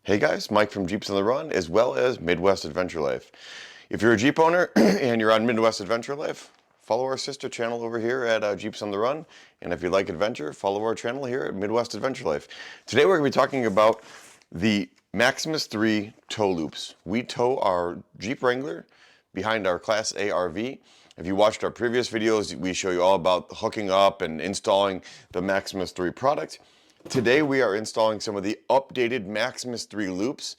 Hey guys, Mike from Jeeps on the Run, as well as Midwest Adventure Life. If you're a Jeep owner and you're on Midwest Adventure Life, follow our sister channel over here at Jeeps on the Run. And if you like adventure, follow our channel here at Midwest Adventure Life. Today we're going to be talking about the Maximus-3 tow loops. We tow our Jeep Wrangler behind our Class A RV. If you watched our previous videos, we show you all about hooking up and installing the Maximus-3 product. Today we are installing some of the updated Maximus-3 loops.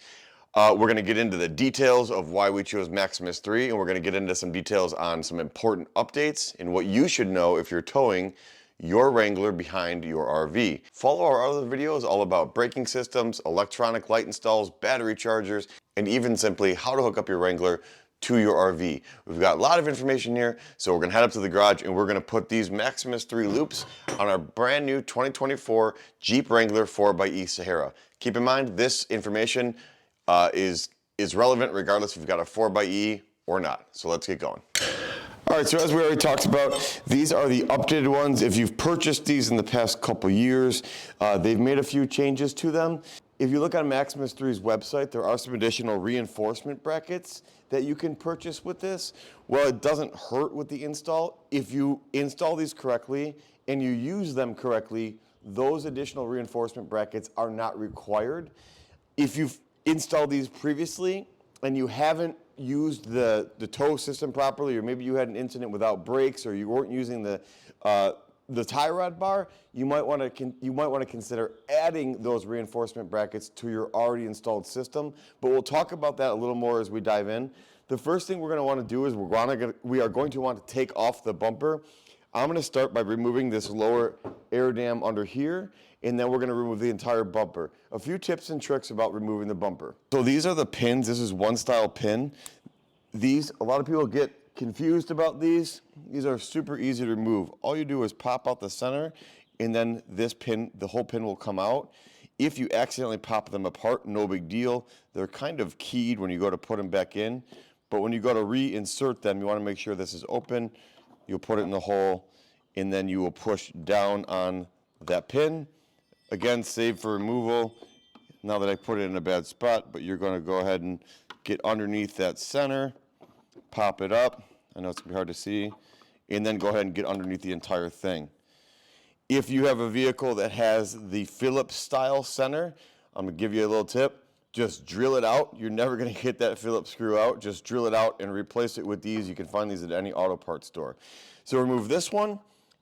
We're going to get into the details of why we chose Maximus-3, and we're going to get into some details on some important updates and what you should know if you're towing your Wrangler behind your RV. Follow our other videos all about braking systems, electronic light installs, battery chargers, and even simply how to hook up your Wrangler to your RV. We've got a lot of information here, so we're gonna head up to the garage and we're gonna put these Maximus-3 loops on our brand new 2024 Jeep Wrangler 4xe Sahara. Keep in mind, this information is relevant regardless if you've got a 4xe or not. So let's get going. All right, so as we already talked about, these are the updated ones. If you've purchased these in the past couple years, they've made a few changes to them. If you look on Maximus-3's website, there are some additional reinforcement brackets that you can purchase with this. Well, it doesn't hurt with the install. If you install these correctly and you use them correctly, those additional reinforcement brackets are not required. If you've installed these previously and you haven't used the tow system properly, or maybe you had an incident without brakes, or you weren't using the tie rod bar, you might want to consider adding those reinforcement brackets to your already installed system. But we'll talk about that a little more as we dive in. The first thing we're going to want to do is we are going to want to take off the bumper. I'm going to start by removing this lower air dam under here, and then we're going to remove the entire bumper. A few tips and tricks about removing the bumper. So these are the pins. This is one style pin. A lot of people get confused about these. These are super easy to remove. All you do is pop out the center, and then this pin, the whole pin will come out. If you accidentally pop them apart, no big deal. They're kind of keyed when you go to put them back in, but when you go to reinsert them, you want to make sure this is open. You'll put it in the hole, and then you will push down on that pin. Again, save for removal. Now that I put it in a bad spot, but you're going to go ahead and get underneath that center, pop it up. I know it's going to be hard to see. And then go ahead and get underneath the entire thing. If you have a vehicle that has the Phillips style center, I'm going to give you a little tip. Just drill it out. You're never going to get that Phillips screw out. Just drill it out and replace it with these. You can find these at any auto parts store. So remove this one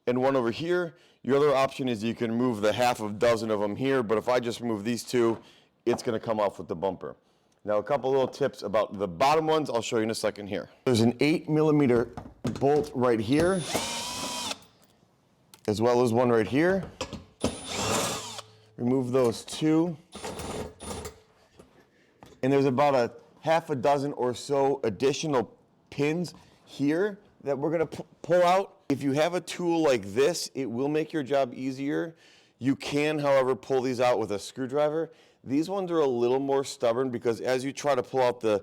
and one over here. Your other option is you can remove the half of dozen of them here, but if I just remove these two, it's going to come off with the bumper. Now a couple little tips about the bottom ones, I'll show you in a second here. There's an 8mm bolt right here, as well as one right here. Remove those two. And there's about a half a dozen or so additional pins here that we're going to pull out. If you have a tool like this, it will make your job easier. You can, however, pull these out with a screwdriver. These ones are a little more stubborn because as you try to pull out the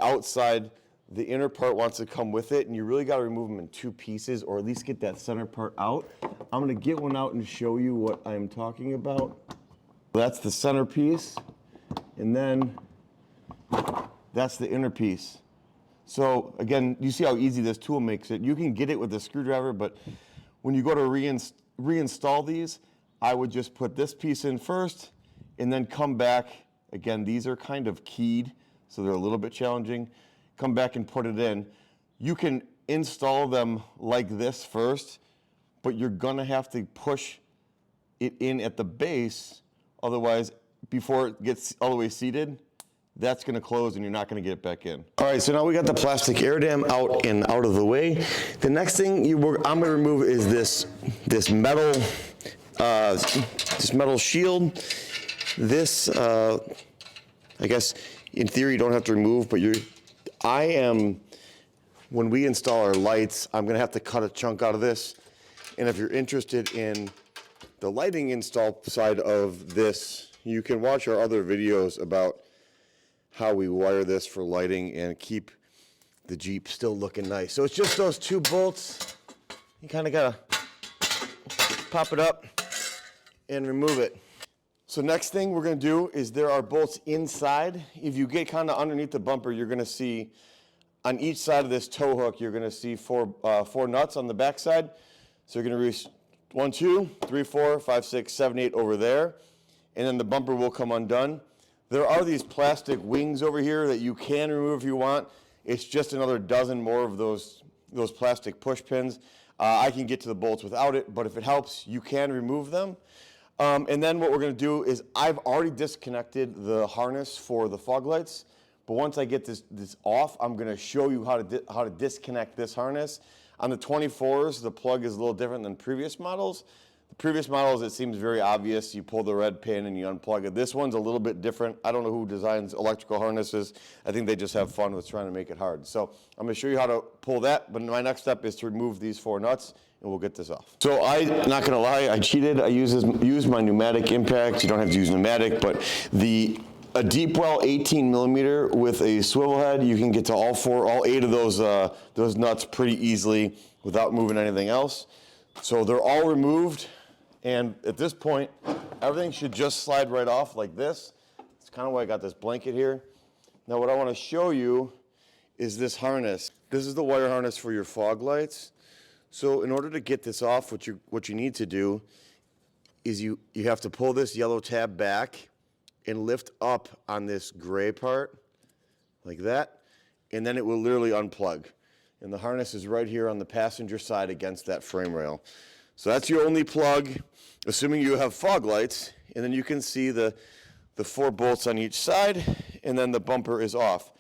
outside, the inner part wants to come with it, and you really got to remove them in two pieces, or at least get that center part out. I'm going to get one out and show you what I'm talking about. That's the center piece, and then that's the inner piece. So again, you see how easy this tool makes it. You can get it with a screwdriver, but when you go to reinstall these, I would just put this piece in first and then come back. Again, these are kind of keyed, so they're a little bit challenging. Come back and put it in. You can install them like this first, but you're gonna have to push it in at the base. Otherwise, before it gets all the way seated, that's going to close and you're not going to get it back in. All right, so now we got the plastic air dam out and out of the way. The next thing I'm going to remove is this metal shield. This, I guess, in theory, you don't have to remove, but when we install our lights, I'm going to have to cut a chunk out of this. And if you're interested in the lighting install side of this, you can watch our other videos about how we wire this for lighting and keep the Jeep still looking nice. So it's just those two bolts. You kind of got to pop it up and remove it. So next thing we're going to do is there are bolts inside. If you get kind of underneath the bumper, you're going to see on each side of this tow hook, you're going to see four nuts on the back side. So you're going to reach 1, 2, 3, 4, 5, 6, 7, 8 over there. And then the bumper will come undone. There are these plastic wings over here that you can remove if you want. It's just another dozen more of those plastic push pins. I can get to the bolts without it, but if it helps, you can remove them. And then what we're going to do is I've already disconnected the harness for the fog lights. But once I get this off, I'm going to show you how to disconnect this harness. On the 24s, the plug is a little different than previous models. The previous models, it seems very obvious. You pull the red pin and you unplug it. This one's a little bit different. I don't know who designs electrical harnesses. I think they just have fun with trying to make it hard. So I'm going to show you how to pull that. But my next step is to remove these 4 nuts, and we'll get this off. So I'm not going to lie, I cheated. I used my pneumatic impact. You don't have to use pneumatic, but a deep well 18 millimeter with a swivel head, you can get to all 8 of those nuts pretty easily without moving anything else. So they're all removed, and at this point, everything should just slide right off like this. It's kind of why I got this blanket here. Now what I want to show you is this harness. This is the wire harness for your fog lights. So in order to get this off, what you need to do is you have to pull this yellow tab back and lift up on this gray part like that, and then it will literally unplug. And the harness is right here on the passenger side against that frame rail. So that's your only plug, assuming you have fog lights, and then you can see the 4 bolts on each side, and then the bumper is off.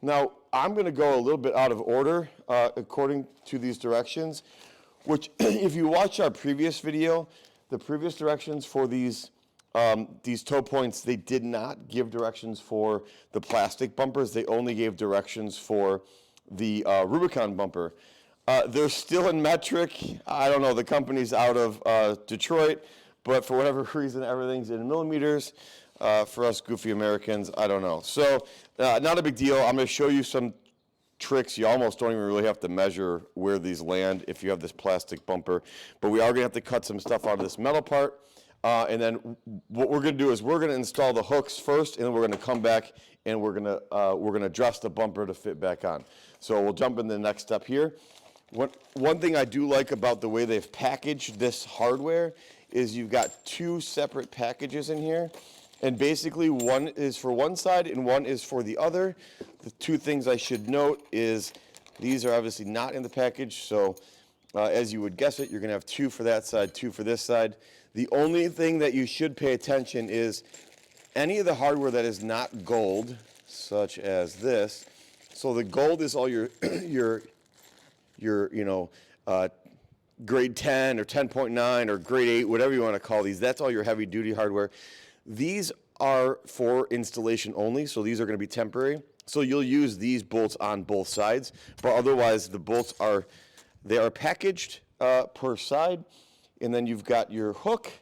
Now, I'm going to go a little bit out of order according to these directions, which if you watch our previous video, the previous directions for these tow points, they did not give directions for the plastic bumpers. They only gave directions for the Rubicon bumper. They're still in metric. I don't know, the company's out of Detroit, but for whatever reason, everything's in millimeters. For us goofy Americans, I don't know. So not a big deal. I'm going to show you some tricks. You almost don't even really have to measure where these land if you have this plastic bumper. But we are going to have to cut some stuff out of this metal part. And then what we're going to do is we're going to install the hooks first, and then we're going to come back and we're going to adjust the bumper to fit back on. So we'll jump into the next step here. One thing I do like about the way they've packaged this hardware is you've got 2 separate packages in here. And basically one is for one side and one is for the other. The 2 things I should note is these are obviously not in the package. So as you would guess it, you're going to have 2 for that side, 2 for this side. The only thing that you should pay attention is any of the hardware that is not gold, such as this. So the gold is all your grade 10 or 10.9 or grade 8, whatever you want to call these. That's all your heavy duty hardware. These are for installation only, so these are going to be temporary. So you'll use these bolts on both sides, but otherwise the bolts are packaged per side, and then you've got your hook,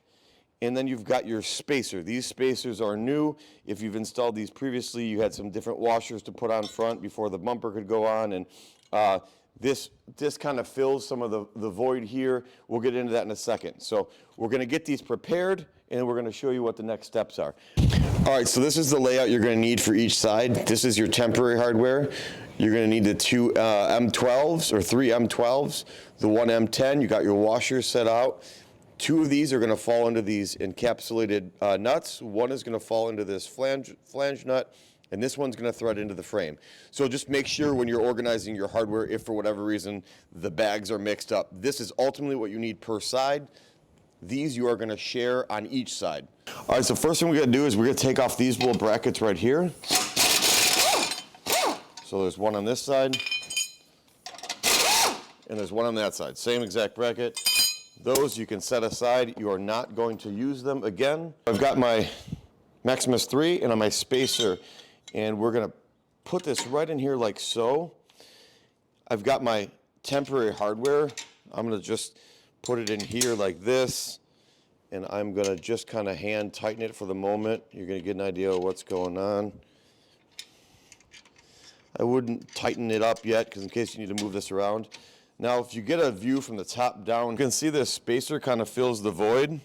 and then you've got your spacer. These spacers are new. If you've installed these previously, you had some different washers to put on front before the bumper could go on, and this kind of fills some of the void here. We'll get into that in a second. So we're going to get these prepared, and we're going to show you what the next steps are. All right, so this is the layout you're going to need for each side. This is your temporary hardware. You're going to need the 2 M12s or 3 M12s, the 1 M10. You got your washers set out. 2 of these are going to fall into these encapsulated nuts. One is going to fall into this flange nut, and this one's going to thread into the frame. So just make sure when you're organizing your hardware, if for whatever reason the bags are mixed up, this is ultimately what you need per side. These you are going to share on each side. All right, so first thing we're going to do is we're going to take off these little brackets right here. So there's one on this side, and there's one on that side. Same exact bracket. Those you can set aside. You are not going to use them again. I've got my Maximus-3 and on my spacer, and we're going to put this right in here like so. I've got my temporary hardware. I'm going to just put it in here like this, and I'm going to just kind of hand tighten it for the moment. You're going to get an idea of what's going on. I wouldn't tighten it up yet because in case you need to move this around. Now if you get a view from the top down, you can see this spacer kind of fills the void,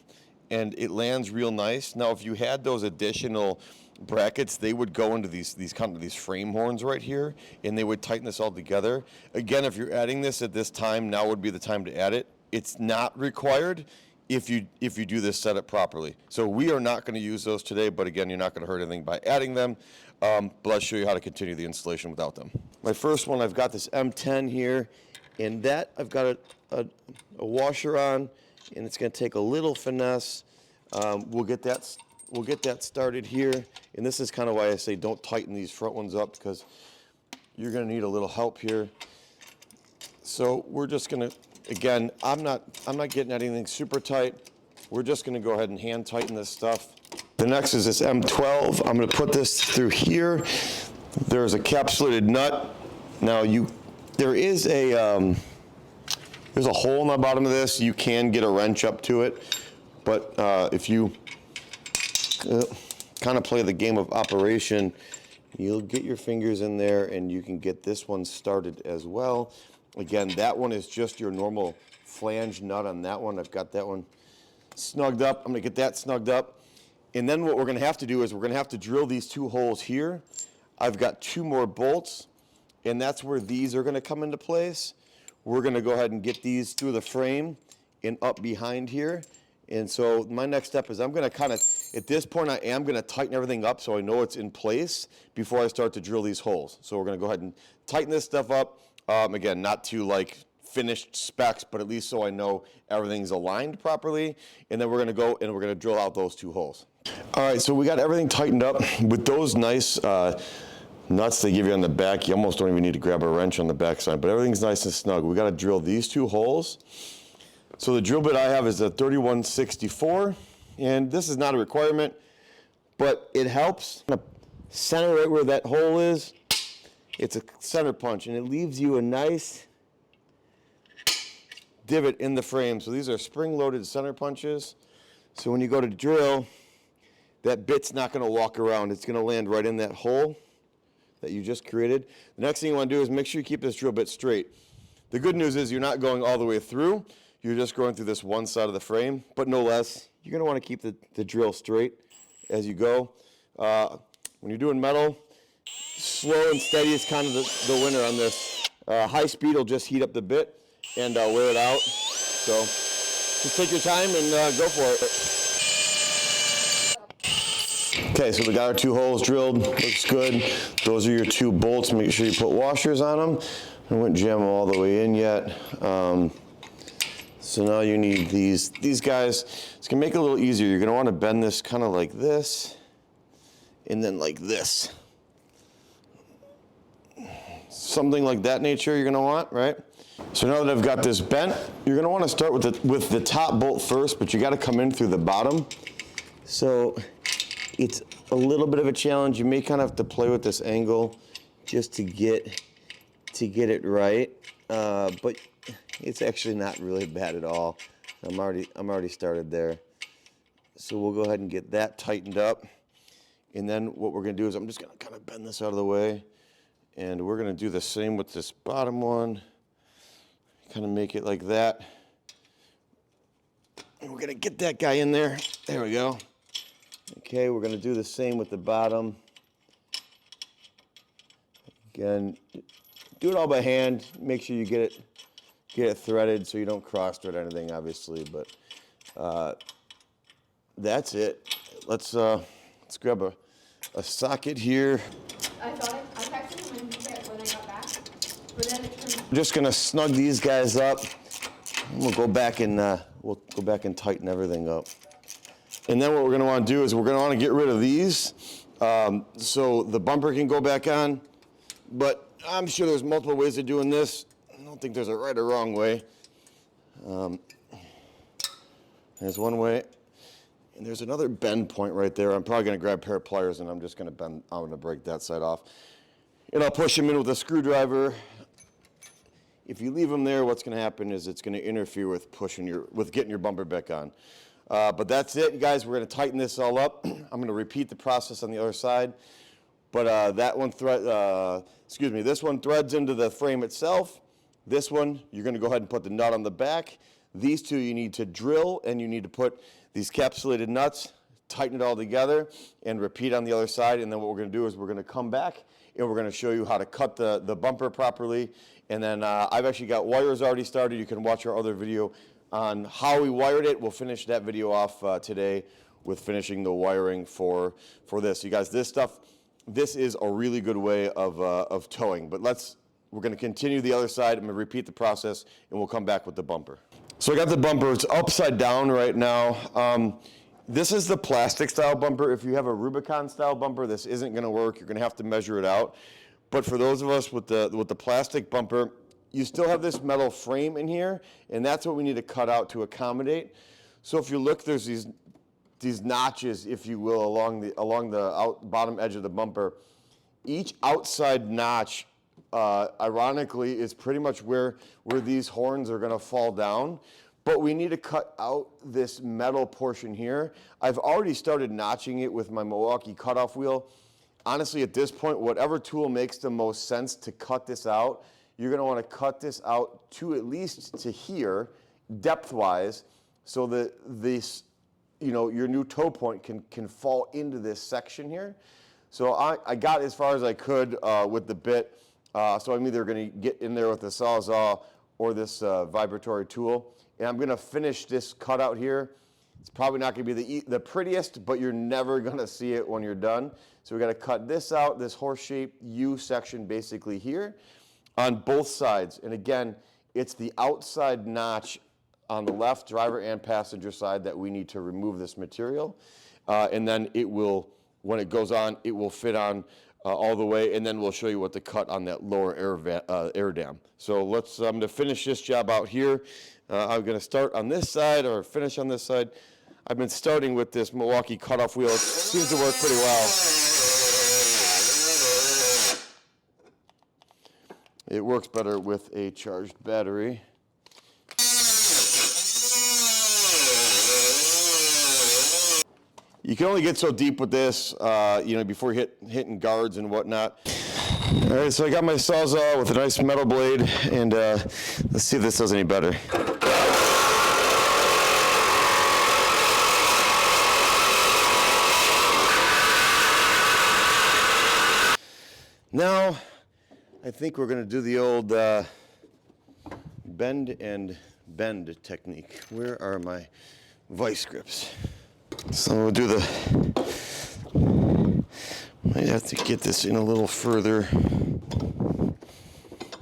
and it lands real nice. Now, if you had those additional brackets, they would go into these frame horns right here, and they would tighten this all together. Again, if you're adding this at this time, now would be the time to add it. It's not required if you do this setup properly. So we are not going to use those today, but again, you're not going to hurt anything by adding them. But I'll show you how to continue the installation without them. My first one, I've got this M10 here, and that I've got a washer on, and it's going to take a little finesse. We'll get that started here, and this is kind of why I say don't tighten these front ones up, because you're going to need a little help here. So we're just going to, again, I'm not getting anything super tight. We're just going to go ahead and hand tighten this stuff. The next is this M12. I'm going to put this through here. There's a capsulated nut. Now there's a hole in the bottom of this. You can get a wrench up to it, but if you kind of play the game of operation, you'll get your fingers in there and you can get this one started as well. Again, that one is just your normal flange nut on that one. I've got that one snugged up. I'm going to get that snugged up. And then what we're going to have to do is we're going to have to drill these 2 holes here. I've got 2 more bolts, and that's where these are going to come into place. We're going to go ahead and get these through the frame and up behind here. And so my next step is I'm going to kind of, at this point, I am going to tighten everything up so I know it's in place before I start to drill these holes. So we're going to go ahead and tighten this stuff up. Again, not to like finished specs, but at least so I know everything's aligned properly. And then we're going to go and we're going to drill out those 2 holes. All right, so we got everything tightened up with those nice nuts they give you on the back. You almost don't even need to grab a wrench on the back side, but everything's nice and snug. We got to drill these 2 holes. So the drill bit I have is a 3164, and this is not a requirement, but it helps. Center right where that hole is, it's a center punch, and it leaves you a nice divot in the frame. So these are spring-loaded center punches. So when you go to drill, that bit's not going to walk around. It's going to land right in that hole that you just created. The next thing you want to do is make sure you keep this drill bit straight. The good news is you're not going all the way through. You're just going through this one side of the frame, but no less. You're going to want to keep the drill straight as you go. When you're doing metal, slow and steady is kind of the winner on this. High speed will just heat up the bit and wear it out. So just take your time and go for it. Okay, so we got our 2 holes drilled. Looks good. Those are your 2 bolts. Make sure you put washers on them. I wouldn't jam them all the way in yet. So now you need these guys. It's gonna make it a little easier. You're gonna want to bend this kind of like this, and then like this. Something like that nature you're gonna want, right? So now that I've got this bent, you're gonna want to start with the top bolt first, but you got to come in through the bottom. So it's a little bit of a challenge. You may kind of have to play with this angle just to get it right, but it's actually not really bad at all. I'm already started there. So we'll go ahead and get that tightened up, and then what we're gonna do is I'm just gonna kind of bend this out of the way, and we're gonna do the same with this bottom one. Kind of make it like that. And we're gonna get that guy in there. There we go. Okay, we're gonna do the same with the bottom. Again, do it all by hand. Make sure you get it threaded so you don't cross thread anything, obviously. But that's it. Let's grab a socket here. I texted him when I got back. But then I'm just gonna snug these guys up. We'll go back and tighten everything up. And then what we're gonna want to do is we're gonna want to get rid of these so the bumper can go back on. But I'm sure there's multiple ways of doing this. I don't think there's a right or wrong way. There's one way, and there's another bend point right there. I'm probably gonna grab a pair of pliers and I'm just gonna bend. I'm gonna break that side off, and I'll push them in with a screwdriver. If you leave them there, what's going to happen is it's going to interfere with getting your bumper back on. But that's it, guys. We're going to tighten this all up. I'm going to repeat the process on the other side. But this one threads into the frame itself. This one, you're going to go ahead and put the nut on the back. These 2 you need to drill, and you need to put these capsulated nuts, tighten it all together, and repeat on the other side. And then what we're gonna do is we're gonna come back and we're gonna show you how to cut the bumper properly. And then I've actually got wires already started. You can watch our other video on how we wired it. We'll finish that video off today with finishing the wiring for this. You guys, this is a really good way of towing. But we're gonna continue the other side. I'm gonna repeat the process and we'll come back with the bumper. So I got the bumper, it's upside down right now. This is the plastic style bumper. If you have a Rubicon style bumper, this isn't gonna work. You're gonna have to measure it out. But for those of us with the plastic bumper, you still have this metal frame in here, and that's what we need to cut out to accommodate. So if you look, there's these notches, if you will, along the bottom edge of the bumper. Each outside notch, ironically, is pretty much where these horns are gonna fall down. But we need to cut out this metal portion here. I've already started notching it with my Milwaukee cutoff wheel. Honestly, at this point, whatever tool makes the most sense to cut this out, you're gonna wanna cut this out to at least to here, depth-wise, so that this, your new toe point can fall into this section here. So I got as far as I could with the bit. So I'm either gonna get in there with the Sawzall or this vibratory tool. And I'm gonna finish this cutout here. It's probably not gonna be the prettiest, but you're never gonna see it when you're done. So we gotta cut this out, this horse-shaped U section basically here on both sides. And again, it's the outside notch on the left, driver and passenger side, that we need to remove this material. And then it will, when it goes on, it will fit on all the way, and then we'll show you what to cut on that lower air dam. So I'm gonna finish this job out here. I'm gonna start on this side or finish on this side. I've been starting with this Milwaukee cutoff wheel. It seems to work pretty well. It works better with a charged battery. You can only get so deep with this, before hitting guards and whatnot. All right, so I got my Sawzall with a nice metal blade, and let's see if this does any better. Now, I think we're gonna do the old bend and bend technique. Where are my vice grips? So we'll do might have to get this in a little further.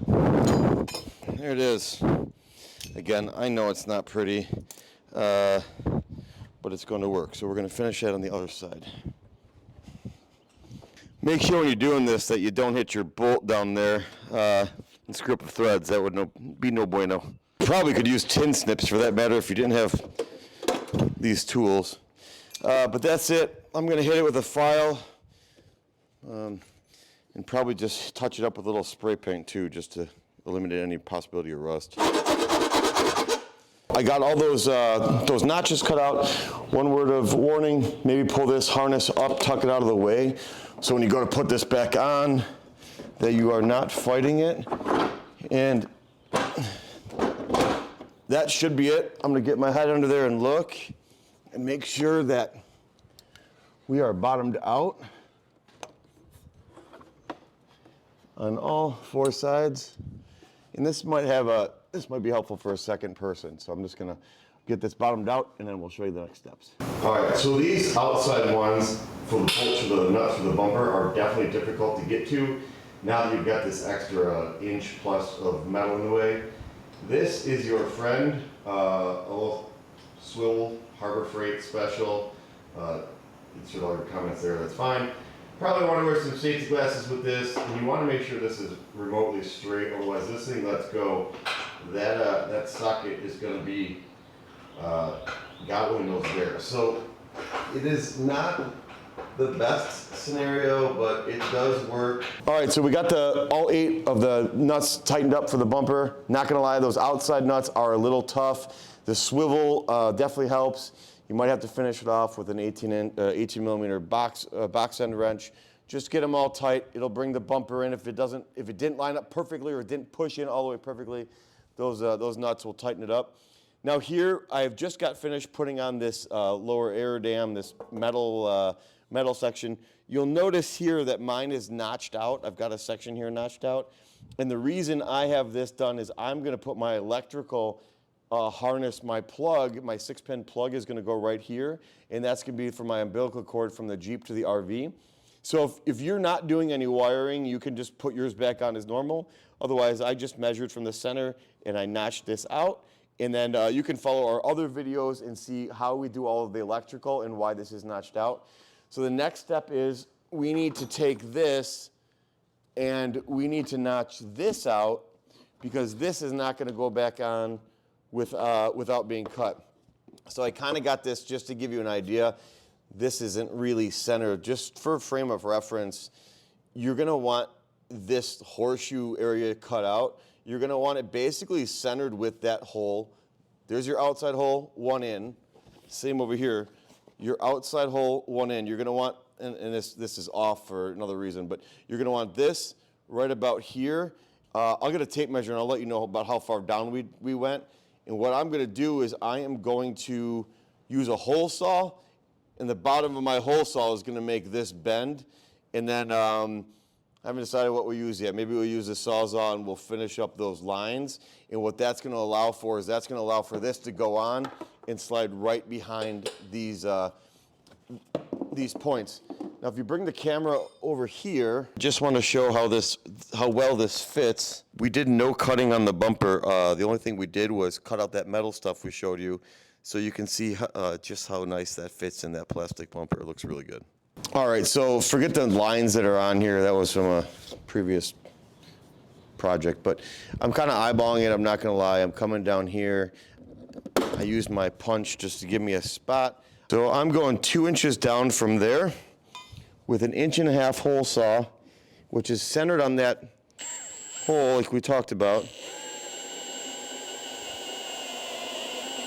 There it is. Again, I know it's not pretty, but it's going to work. So we're going to finish that on the other side. Make sure when you're doing this that you don't hit your bolt down there and screw up the threads. That would be no bueno. Probably could use tin snips for that matter if you didn't have these tools. But that's it. I'm going to hit it with a file and probably just touch it up with a little spray paint too, just to eliminate any possibility of rust. I got all those notches cut out. One word of warning, maybe pull this harness up, tuck it out of the way, so when you go to put this back on, that you are not fighting it. And that should be it. I'm gonna get my head under there and look and make sure that we are bottomed out on all four sides. And this might be helpful for a second person. So I'm just gonna get this bottomed out and then we'll show you the next steps. All right, so these outside ones for the bolts for the nuts for the bumper are definitely difficult to get to. Now that you've got this extra inch plus of metal in the way. This is your friend, a little swivel, Harbor Freight special. Insert all your comments there, that's fine. Probably want to wear some safety glasses with this, and you want to make sure this is remotely straight, otherwise this thing lets go. That socket is going to be God only knows where. So it is not the best scenario, but it does work. All right, so we got all 8 of the nuts tightened up for the bumper. Not gonna lie, those outside nuts are a little tough. The swivel definitely helps. You might have to finish it off with an 18 millimeter box end wrench. Just get them all tight. It'll bring the bumper in. If it didn't line up perfectly or it didn't push in all the way perfectly, those nuts will tighten it up. Now here, I've just got finished putting on this lower air dam, this metal section. You'll notice here that mine is notched out. I've got a section here notched out. And the reason I have this done is I'm gonna put my electrical harness, my plug, my 6-pin plug is gonna go right here, and that's gonna be for my umbilical cord from the Jeep to the RV. So if you're not doing any wiring, you can just put yours back on as normal. Otherwise, I just measured from the center and I notched this out. And then you can follow our other videos and see how we do all of the electrical and why this is notched out. So the next step is we need to take this and we need to notch this out because this is not gonna go back on without being cut. So I kind of got this just to give you an idea. This isn't really centered. Just for frame of reference, you're gonna want this horseshoe area cut out. You're gonna want it basically centered with that hole. There's your outside hole, one in. Same over here. Your outside hole, one in. You're gonna want, and this is off for another reason, but you're gonna want this right about here. I'll get a tape measure and I'll let you know about how far down we went. And what I'm gonna do is I am going to use a hole saw, and the bottom of my hole saw is gonna make this bend. And then I haven't decided what we'll use yet. Maybe we'll use the Sawzall and we'll finish up those lines. And what that's gonna allow for is that's gonna allow for this to go on and slide right behind these points. Now, if you bring the camera over here, just want to show how well this fits. We did no cutting on the bumper. The only thing we did was cut out that metal stuff we showed you, so you can see just how nice that fits in that plastic bumper. It looks really good. All right, so forget the lines that are on here. That was from a previous project, but I'm kind of eyeballing it. I'm not gonna lie. I'm coming down here. I used my punch just to give me a spot. So I'm going 2 inches down from there with an 1.5 inch hole saw, which is centered on that hole like we talked about.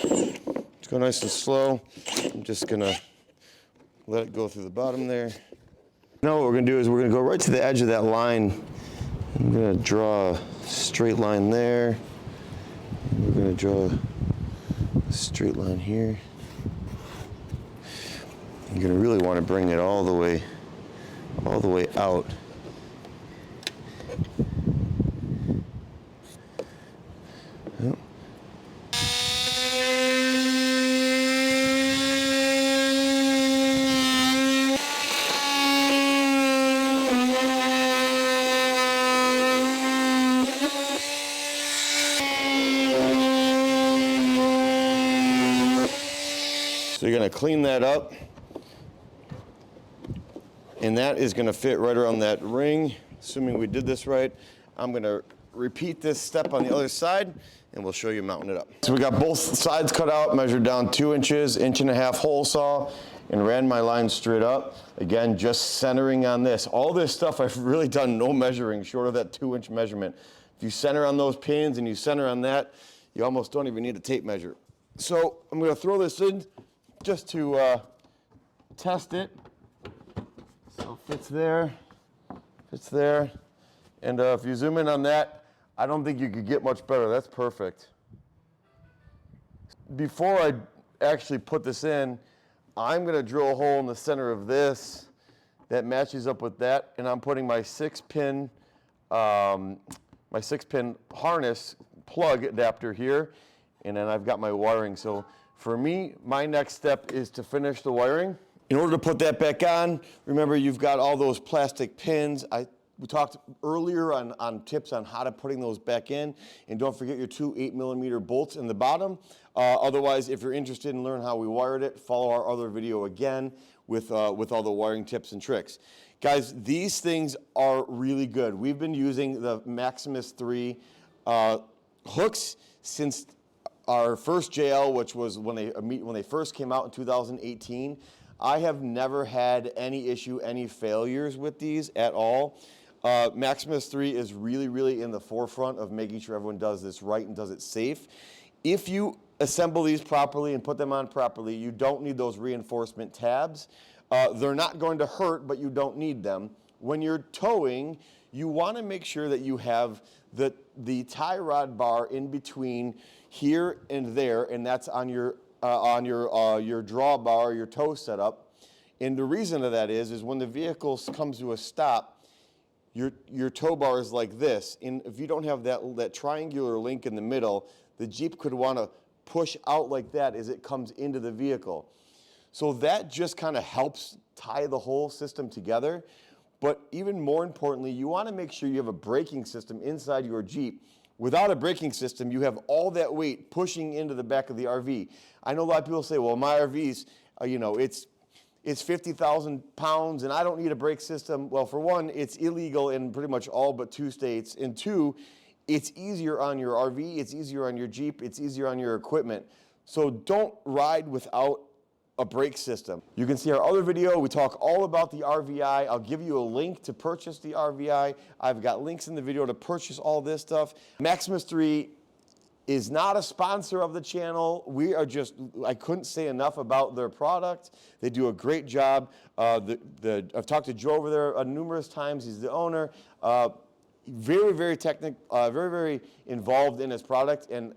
Just go nice and slow. I'm just gonna let it go through the bottom there. Now what we're gonna do is we're gonna go right to the edge of that line. I'm gonna draw a straight line there. We're gonna draw a straight line here. You're gonna really want to bring it all the way out. Yep. So you're gonna clean that up. And that is gonna fit right around that ring, assuming we did this right. I'm gonna repeat this step on the other side, and we'll show you mounting it up. So we got both sides cut out, measured down 2 inches, 1.5 inch hole saw, and ran my line straight up. Again, just centering on this. All this stuff I've really done no measuring short of that 2 inch measurement. If you center on those pins and you center on that, you almost don't even need a tape measure. So I'm gonna throw this in just to test it. So fits there, and if you zoom in on that, I don't think you could get much better. That's perfect. Before I actually put this in, I'm gonna drill a hole in the center of this that matches up with that, and I'm putting my 6-pin harness plug adapter here, and then I've got my wiring. So for me, my next step is to finish the wiring. In order to put that back on, remember you've got all those plastic pins. We talked earlier on tips on how to putting those back in, and don't forget your 2 8mm bolts in the bottom. Otherwise, if you're interested in learning how we wired it, follow our other video again with all the wiring tips and tricks. Guys, these things are really good. We've been using the Maximus-3 hooks since our first JL, which was when they first came out in 2018. I have never had any issue, any failures with these at all. Maximus-3 is really, really in the forefront of making sure everyone does this right and does it safe. If you assemble these properly and put them on properly, you don't need those reinforcement tabs. They're not going to hurt, but you don't need them. When you're towing, you want to make sure that you have the tie rod bar in between here and there, and that's on your drawbar, your tow setup. And the reason of that is when the vehicle comes to a stop, your tow bar is like this. And if you don't have that triangular link in the middle, the Jeep could want to push out like that as it comes into the vehicle. So that just kind of helps tie the whole system together. But even more importantly, you want to make sure you have a braking system inside your Jeep. Without a braking system, you have all that weight pushing into the back of the RV. I know a lot of people say, well, my RV's, it's 50,000 pounds and I don't need a brake system. Well, for one, it's illegal in pretty much all but 2 states. And 2, it's easier on your RV, it's easier on your Jeep, it's easier on your equipment. So don't ride without a brake system. You can see our other video. We talk all about the RVI. I'll give you a link to purchase the RVI. I've got links in the video to purchase all this stuff. Maximus-3 is not a sponsor of the channel. We are just, I couldn't say enough about their product. They do a great job. I've talked to Joe over there numerous times. He's the owner. Very, very technical, very involved in his product, and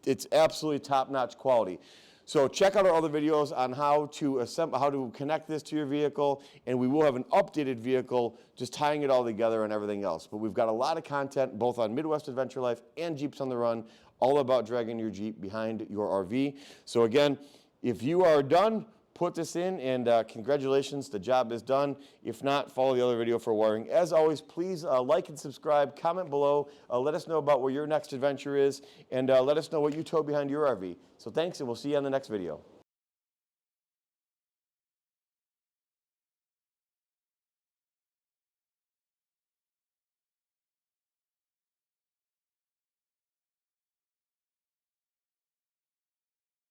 it's absolutely top-notch quality. So check out our other videos on how to connect this to your vehicle, and we will have an updated vehicle just tying it all together and everything else. But we've got a lot of content both on Midwest Adventure Life and Jeeps on the Run, all about dragging your Jeep behind your RV. So again, if you are done, put this in, and congratulations, the job is done. If not, follow the other video for wiring. As always, please like and subscribe, comment below, let us know about where your next adventure is, and let us know what you tow behind your RV. So thanks, and we'll see you on the next video.